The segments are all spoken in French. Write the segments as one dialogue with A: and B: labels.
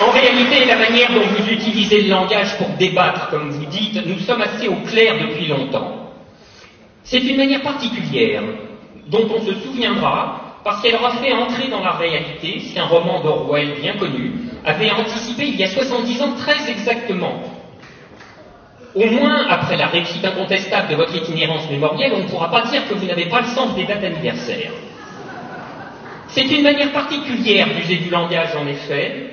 A: En réalité, la manière dont vous utilisez le langage pour débattre, comme vous dites, nous sommes assez au clair depuis longtemps. C'est une manière particulière, dont on se souviendra, parce qu'elle aura fait entrer dans la réalité ce qu'un roman d'Orwell bien connu avait anticipé il y a 70 ans très exactement. Au moins, après la réussite incontestable de votre itinérance mémorielle, on ne pourra pas dire que vous n'avez pas le sens des dates anniversaires. C'est une manière particulière d'user du langage, en effet,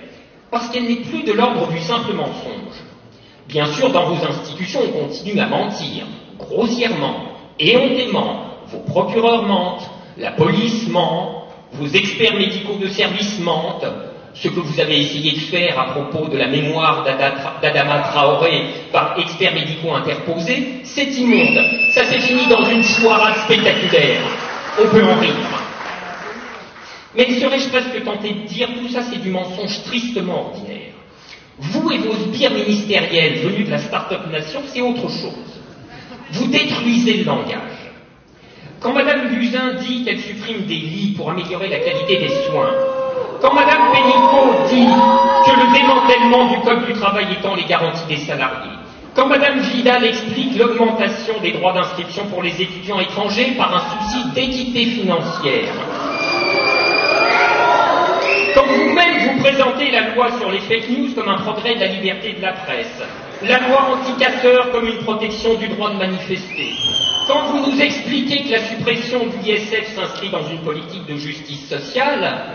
A: parce qu'elle n'est plus de l'ordre du simple mensonge. Bien sûr, dans vos institutions, on continue à mentir, grossièrement, éhontément. Vos procureurs mentent, la police ment, vos experts médicaux de service mentent. Ce que vous avez essayé de faire à propos de la mémoire d'Adama Traoré par experts médicaux interposés, c'est immonde. Ça s'est fini dans une soirée spectaculaire. On peut en rire. Mais serais-je presque tenté de dire tout ça, c'est du mensonge tristement ordinaire. Vous et vos sbires ministériels venus de la start-up nation, c'est autre chose. Vous détruisez le langage. Quand Madame Buzyn dit qu'elle supprime des lits pour améliorer la qualité des soins, quand Madame Pénicaud dit que le démantèlement du Code du travail étend les garanties des salariés, quand Madame Vidal explique l'augmentation des droits d'inscription pour les étudiants étrangers par un souci d'équité financière, quand vous-même vous présentez la loi sur les fake news comme un progrès de la liberté de la presse, la loi anti-casseurs comme une protection du droit de manifester, quand vous nous expliquez que la suppression de l'ISF s'inscrit dans une politique de justice sociale,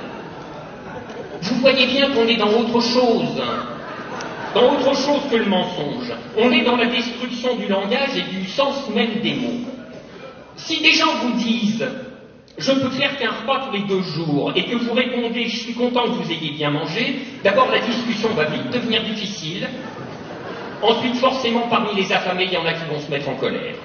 A: vous voyez bien qu'on est dans autre chose que le mensonge. On est dans la destruction du langage et du sens même des mots. Si des gens vous disent « je peux faire qu'un repas tous les 2 jours » et que vous répondez « je suis content que vous ayez bien mangé », d'abord la discussion va vite devenir difficile. Ensuite, forcément, parmi les affamés, il y en a qui vont se mettre en colère.